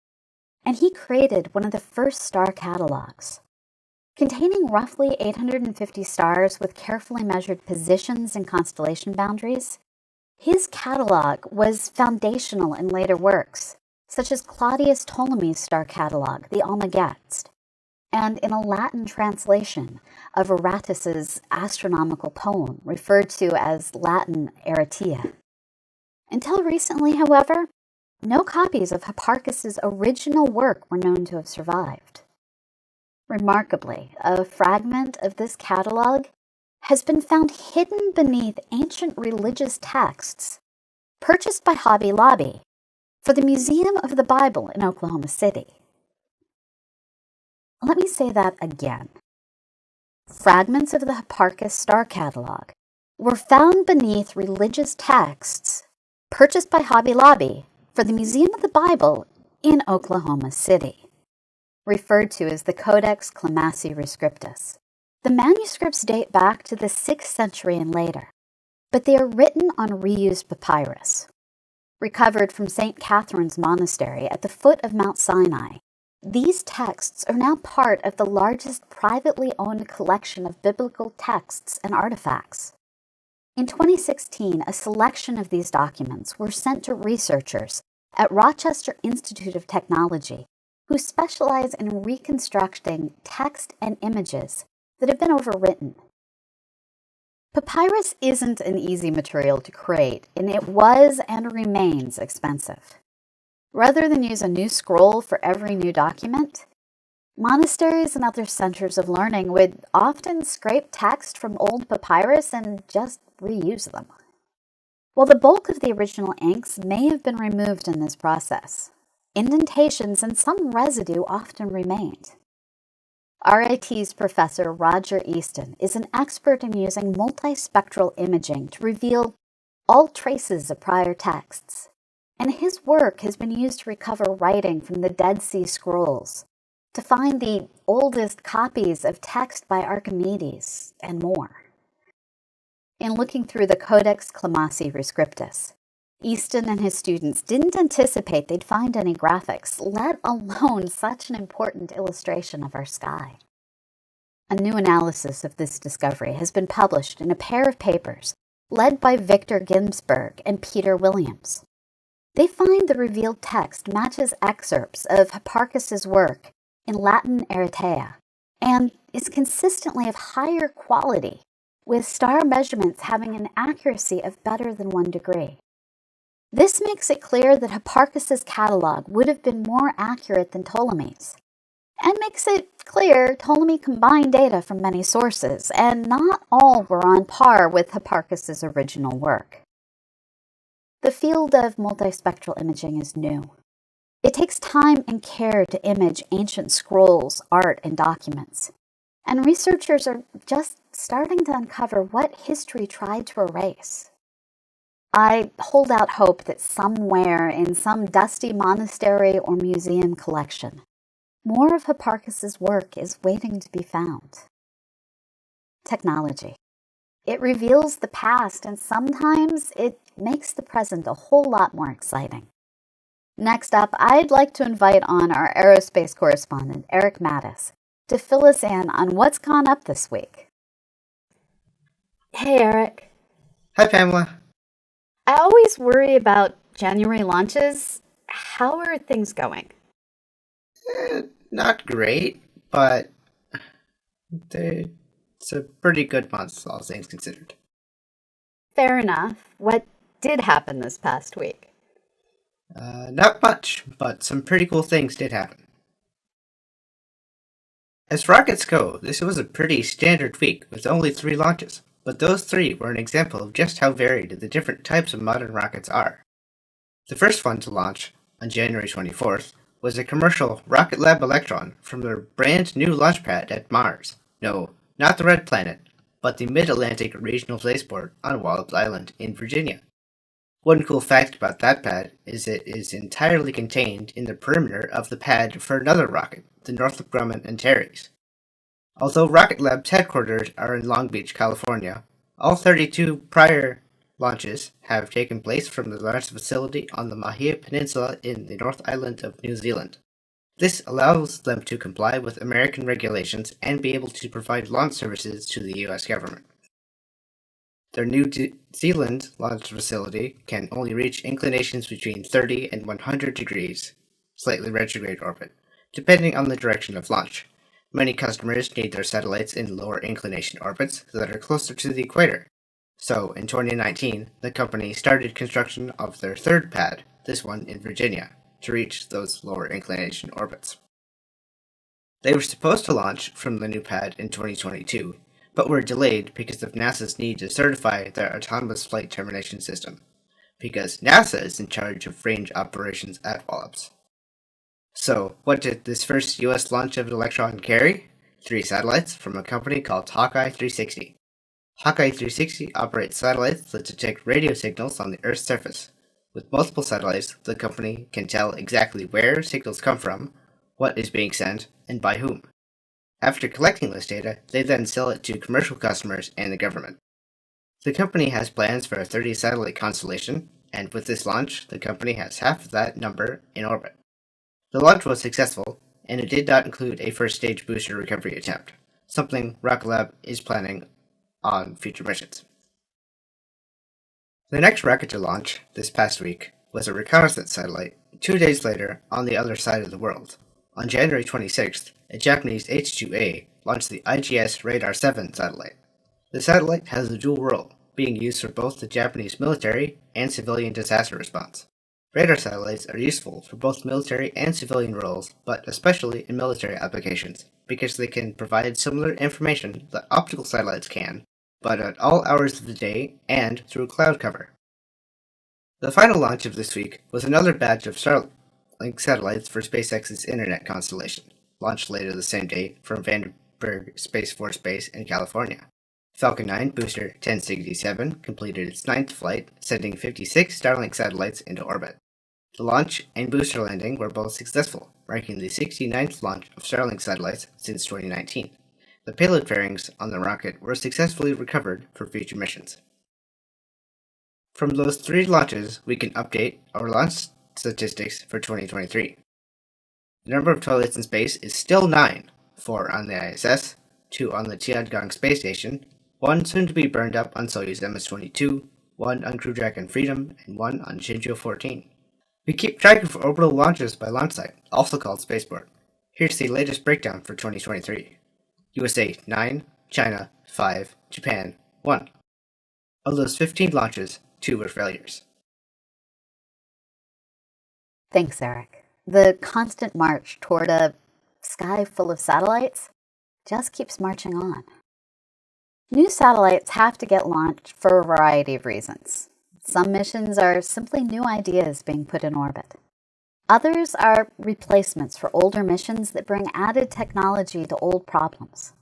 and he created one of the first star catalogs. Containing roughly 850 stars with carefully measured positions and constellation boundaries, his catalog was foundational in later works, such as Claudius Ptolemy's star catalog, the Almagest, and in a Latin translation of Aratus's astronomical poem, referred to as Latin Aratia. Until recently, however, no copies of Hipparchus's original work were known to have survived. Remarkably, a fragment of this catalog has been found hidden beneath ancient religious texts purchased by Hobby Lobby for the Museum of the Bible in Oklahoma City. Let me say that again. Fragments of the Hipparchus star catalog were found beneath religious texts purchased by Hobby Lobby for the Museum of the Bible in Oklahoma City, referred to as the Codex Clamassi Rescriptus. The manuscripts date back to the 6th century and later, but they are written on reused papyrus. Recovered from St. Catherine's Monastery at the foot of Mount Sinai, these texts are now part of the largest privately owned collection of biblical texts and artifacts. In 2016, a selection of these documents were sent to researchers at Rochester Institute of Technology, who specialize in reconstructing text and images that have been overwritten. Papyrus isn't an easy material to create, and it was and remains expensive. Rather than use a new scroll for every new document, monasteries and other centers of learning would often scrape text from old papyrus and just reuse them. While the bulk of the original inks may have been removed in this process, indentations and some residue often remained. RIT's Professor Roger Easton is an expert in using multispectral imaging to reveal all traces of prior texts, and his work has been used to recover writing from the Dead Sea Scrolls, to find the oldest copies of text by Archimedes, and more. In looking through the Codex Clamassi Rescriptus, Easton and his students didn't anticipate they'd find any graphics, let alone such an important illustration of our sky. A new analysis of this discovery has been published in a pair of papers led by Victor Ginsburg and Peter Williams. They find the revealed text matches excerpts of Hipparchus's work in Latin Aratia and is consistently of higher quality, with star measurements having an accuracy of better than 1 degree. This makes it clear that Hipparchus's catalog would have been more accurate than Ptolemy's, and makes it clear Ptolemy combined data from many sources, and not all were on par with Hipparchus's original work. The field of multispectral imaging is new. It takes time and care to image ancient scrolls, art, and documents, and researchers are just starting to uncover what history tried to erase. I hold out hope that somewhere in some dusty monastery or museum collection, more of Hipparchus's work is waiting to be found. Technology. It reveals the past, and sometimes it makes the present a whole lot more exciting. Next up, I'd like to invite on our aerospace correspondent, Eric Mattis, to fill us in on what's gone up this week. Hey, Eric. Hi, Pamela. I always worry about January launches. How are things going? Not great, but it's a pretty good month, all things considered. Fair enough. What did happen this past week? Not much, but some pretty cool things did happen. As rockets go, this was a pretty standard week with only 3 launches, but those 3 were an example of just how varied the different types of modern rockets are. The first one to launch, on January 24th, was a commercial Rocket Lab Electron from their brand new launch pad at Mars. No, not the Red Planet, but the Mid-Atlantic Regional Spaceport on Wallops Island in Virginia. One cool fact about that pad is it is entirely contained in the perimeter of the pad for another rocket, the Northrop Grumman Antares. Although Rocket Lab's headquarters are in Long Beach, California, all 32 prior launches have taken place from the launch facility on the Mahia Peninsula in the North Island of New Zealand. This allows them to comply with American regulations and be able to provide launch services to the U.S. government. Their New Zealand launch facility can only reach inclinations between 30 and 100 degrees, slightly retrograde orbit, depending on the direction of launch. Many customers need their satellites in lower inclination orbits that are closer to the equator. So, in 2019, the company started construction of their third pad, this one in Virginia, to reach those lower inclination orbits. They were supposed to launch from the new pad in 2022, but were delayed because of NASA's need to certify their autonomous flight termination system, because NASA is in charge of range operations at Wallops. So, what did this first U.S. launch of an Electron carry? 3 satellites from a company called Hawkeye 360. Hawkeye 360 operates satellites that detect radio signals on the Earth's surface. With multiple satellites, the company can tell exactly where signals come from, what is being sent, and by whom. After collecting this data, they then sell it to commercial customers and the government. The company has plans for a 30-satellite constellation, and with this launch, the company has half of that number in orbit. The launch was successful, and it did not include a first-stage booster recovery attempt, something Rocket Lab is planning on future missions. The next rocket to launch, this past week, was a reconnaissance satellite 2 days later on the other side of the world. On January 26th, a Japanese H-2A launched the IGS Radar 7 satellite. The satellite has a dual role, being used for both the Japanese military and civilian disaster response. Radar satellites are useful for both military and civilian roles, but especially in military applications, because they can provide similar information that optical satellites can, but at all hours of the day and through cloud cover. The final launch of this week was another batch of Starlink satellites for SpaceX's Internet constellation, launched later the same day from Vandenberg Space Force Base in California. Falcon 9 booster 1067 completed its 9th flight, sending 56 Starlink satellites into orbit. The launch and booster landing were both successful, marking the 69th launch of Starlink satellites since 2019. The payload fairings on the rocket were successfully recovered for future missions. From those 3 launches, we can update our launch statistics for 2023. The number of toilets in space is still 9, 4 on the ISS, 2 on the Tiangong space station, 1 soon to be burned up on Soyuz MS-22, 1 on Crew Dragon Freedom, and 1 on Shenzhou 14. We keep track of orbital launches by launch site, also called spaceport. Here's the latest breakdown for 2023. USA 9, China 5, Japan 1. Of those 15 launches, 2 were failures. Thanks, Eric. The constant march toward a sky full of satellites just keeps marching on. New satellites have to get launched for a variety of reasons. Some missions are simply new ideas being put in orbit. Others are replacements for older missions that bring added technology to old problems.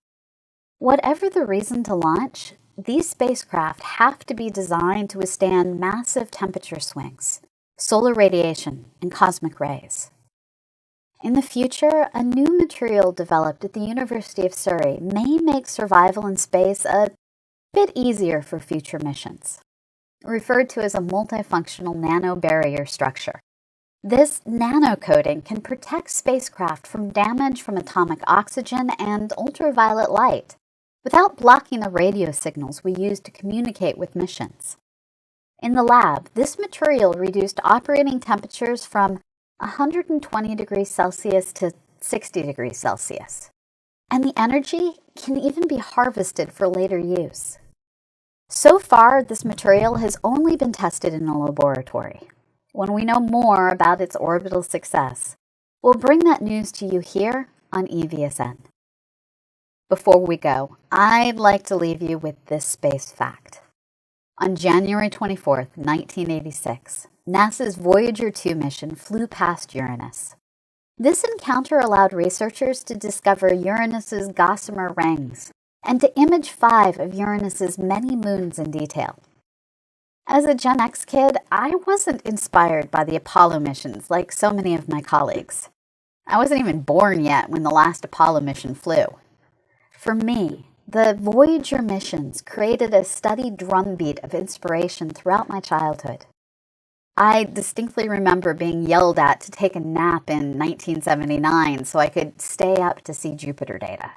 Whatever the reason to launch, these spacecraft have to be designed to withstand massive temperature swings, solar radiation, and cosmic rays. In the future, a new material developed at the University of Surrey may make survival in space a bit easier for future missions, referred to as a multifunctional nanobarrier structure. This nanocoating can protect spacecraft from damage from atomic oxygen and ultraviolet light without blocking the radio signals we use to communicate with missions. In the lab, this material reduced operating temperatures from 120 degrees Celsius to 60 degrees Celsius. And the energy can even be harvested for later use. So far, this material has only been tested in a laboratory. When we know more about its orbital success, we'll bring that news to you here on EVSN. Before we go, I'd like to leave you with this space fact. On January 24, 1986, NASA's Voyager 2 mission flew past Uranus. This encounter allowed researchers to discover Uranus's gossamer rings and to image 5 of Uranus's many moons in detail. As a Gen X kid, I wasn't inspired by the Apollo missions like so many of my colleagues. I wasn't even born yet when the last Apollo mission flew. For me, the Voyager missions created a steady drumbeat of inspiration throughout my childhood. I distinctly remember being yelled at to take a nap in 1979 so I could stay up to see Jupiter data.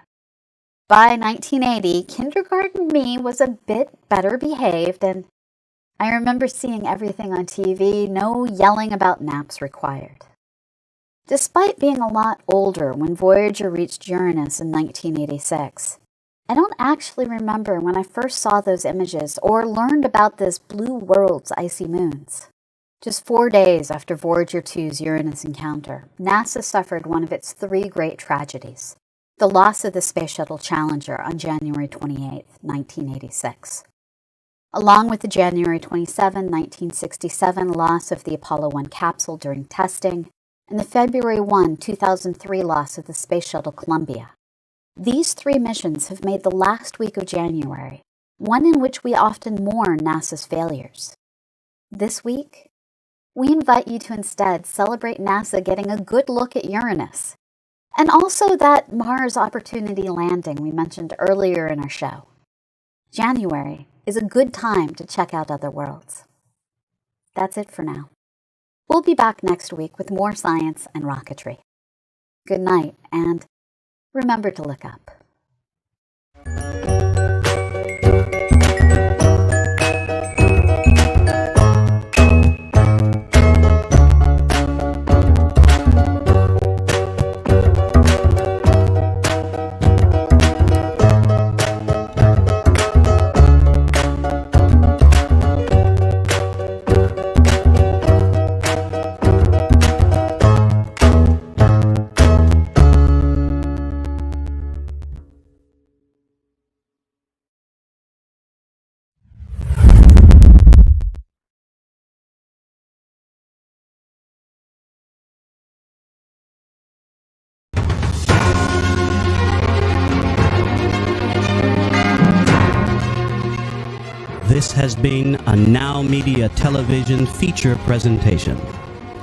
By 1980, kindergarten me was a bit better behaved, and I remember seeing everything on TV, no yelling about naps required. Despite being a lot older when Voyager reached Uranus in 1986, I don't actually remember when I first saw those images or learned about this blue world's icy moons. Just 4 days after Voyager 2's Uranus encounter, NASA suffered one of its 3 great tragedies, the loss of the Space Shuttle Challenger on January 28, 1986. Along with the January 27, 1967 loss of the Apollo 1 capsule during testing, and the February 1, 2003 loss of the Space Shuttle Columbia. These 3 missions have made the last week of January one in which we often mourn NASA's failures. This week, we invite you to instead celebrate NASA getting a good look at Uranus, and also that Mars Opportunity landing we mentioned earlier in our show. January is a good time to check out other worlds. That's it for now. We'll be back next week with more science and rocketry. Good night, and remember to look up. This has been a Now Media Television feature presentation.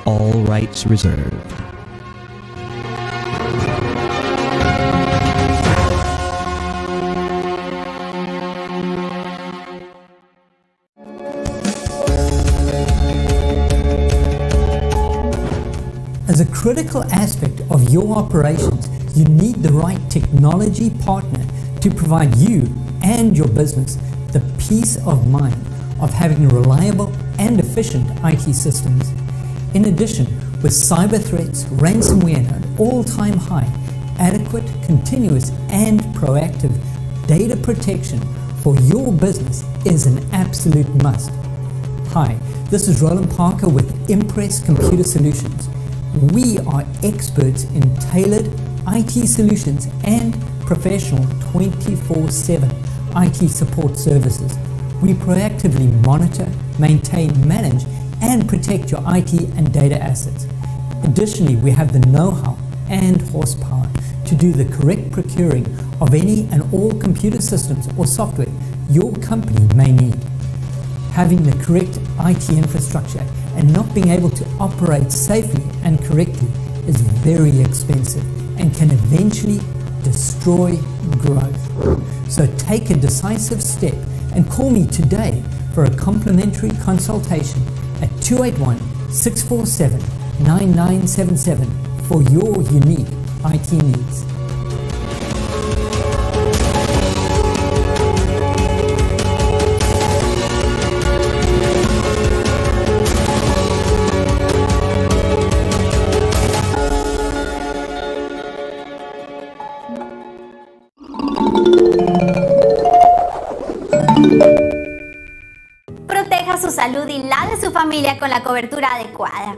All rights reserved. As a critical aspect of your operations, you need the right technology partner to provide you and your business the peace of mind of having reliable and efficient IT systems. In addition, with cyber threats, ransomware at an all-time high, adequate, continuous, and proactive data protection for your business is an absolute must. Hi, this is Roland Parker with Impress Computer Solutions. We are experts in tailored IT solutions and professional 24/7 IT support services. We proactively monitor, maintain, manage, and protect your IT and data assets. Additionally, we have the know-how and horsepower to do the correct procuring of any and all computer systems or software your company may need. Having the correct IT infrastructure and not being able to operate safely and correctly is very expensive and can eventually destroy growth. So take a decisive step and call me today for a complimentary consultation at 281-647-9977 for your unique IT needs. Proteja su salud y la de su familia con la cobertura adecuada.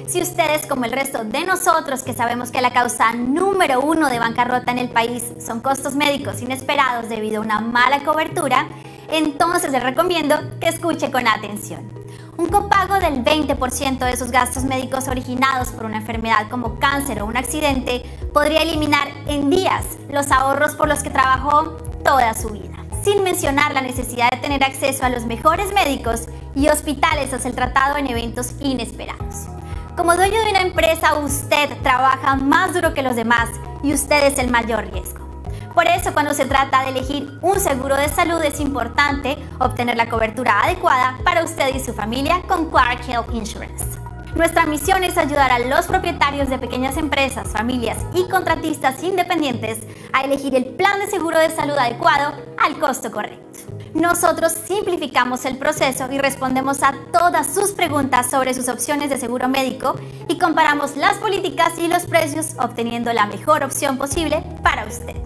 Si ustedes, como el resto de nosotros, que sabemos que la causa número 1 de bancarrota en el país son costos médicos inesperados debido a una mala cobertura, entonces les recomiendo que escuche con atención. Un copago del 20% de sus gastos médicos originados por una enfermedad como cáncer o un accidente podría eliminar en días los ahorros por los que trabajó toda su vida, sin mencionar la necesidad de tener acceso a los mejores médicos y hospitales tras el tratado en eventos inesperados. Como dueño de una empresa, usted trabaja más duro que los demás y usted es el mayor riesgo. Por eso, cuando se trata de elegir un seguro de salud, es importante obtener la cobertura adecuada para usted y su familia con Clark Health Insurance. Nuestra misión es ayudar a los propietarios de pequeñas empresas, familias y contratistas independientes a elegir el plan de seguro de salud adecuado al costo correcto. Nosotros simplificamos el proceso y respondemos a todas sus preguntas sobre sus opciones de seguro médico y comparamos las políticas y los precios, obteniendo la mejor opción posible para usted.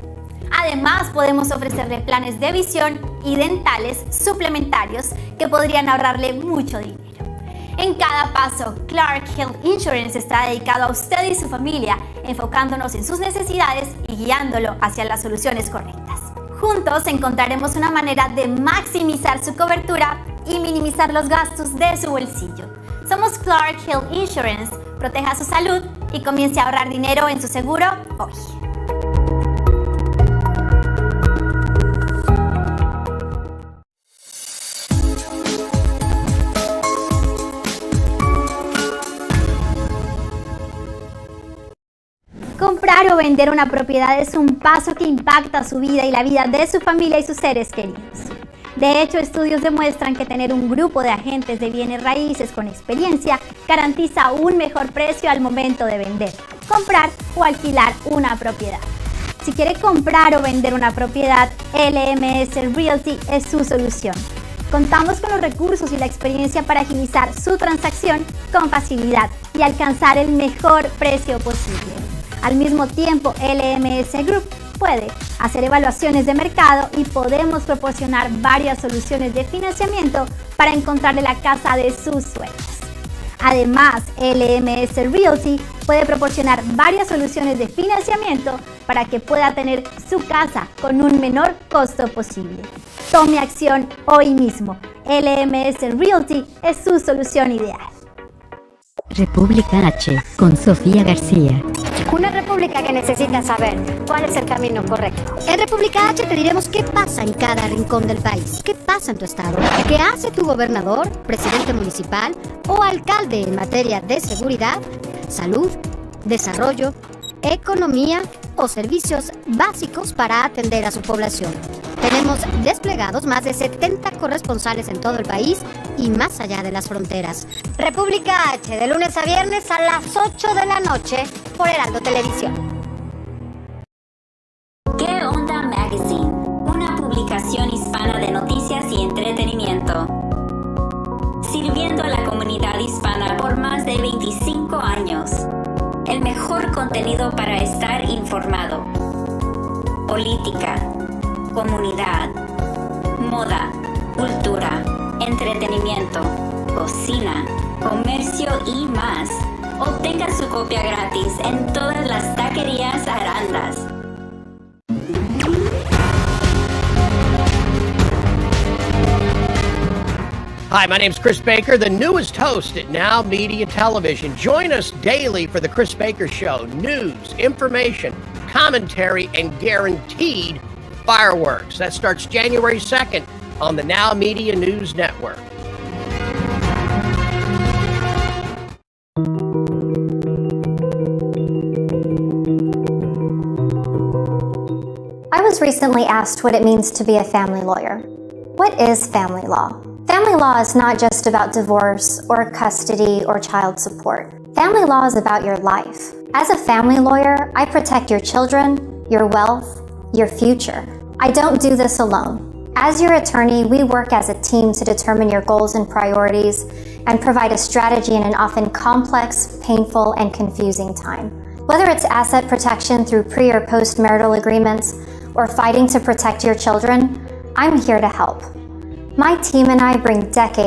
Además, podemos ofrecerle planes de visión y dentales suplementarios que podrían ahorrarle mucho dinero. En cada paso, Clark Health Insurance está dedicado a usted y su familia, enfocándonos en sus necesidades y guiándolo hacia las soluciones correctas. Juntos encontraremos una manera de maximizar su cobertura y minimizar los gastos de su bolsillo. Somos Clark Health Insurance. Proteja su salud y comience a ahorrar dinero en su seguro hoy. Comprar o vender una propiedad es un paso que impacta su vida y la vida de su familia y sus seres queridos. De hecho, estudios demuestran que tener un grupo de agentes de bienes raíces con experiencia garantiza un mejor precio al momento de vender, comprar o alquilar una propiedad. Si quiere comprar o vender una propiedad, LMS Realty es su solución. Contamos con los recursos y la experiencia para agilizar su transacción con facilidad y alcanzar el mejor precio posible. Al mismo tiempo, LMS Group puede hacer evaluaciones de mercado y podemos proporcionar varias soluciones de financiamiento para encontrarle la casa de sus sueños. Además, LMS Realty puede proporcionar varias soluciones de financiamiento para que pueda tener su casa con un menor costo posible. Tome acción hoy mismo. LMS Realty es su solución ideal. República H, con Sofía García. Una república que necesita saber cuál es el camino correcto. En República H te diremos qué pasa en cada rincón del país. ¿Qué pasa en tu estado? ¿Qué hace tu gobernador, presidente municipal o alcalde en materia de seguridad, salud, desarrollo, economía o servicios básicos para atender a su población? Tenemos desplegados más de 70 corresponsales en todo el país y más allá de las fronteras. República H, de lunes a viernes a las 8 de la noche por Heraldo Televisión. ¿Qué Onda Magazine? Una publicación hispana de noticias y entretenimiento. Sirviendo a la comunidad hispana por más de 25 años. El mejor contenido para estar informado. Política, comunidad, moda, cultura, entretenimiento, cocina, comercio y más. Obtenga su copia gratis en todas las taquerías Arandas. Hi, my name's Chris Baker, the newest host at Now Media Television. Join us daily for the Chris Baker Show. News, information, commentary, and guaranteed fireworks. That starts January 2nd on the Now Media News Network. I was recently asked what it means to be a family lawyer. What is family law? Family law is not just about divorce or custody or child support. Family law is about your life. As a family lawyer, I protect your children, your wealth, your future. I don't do this alone. As your attorney, we work as a team to determine your goals and priorities and provide a strategy in an often complex, painful, and confusing time. Whether it's asset protection through pre- or post-marital agreements or fighting to protect your children, I'm here to help. My team and I bring decades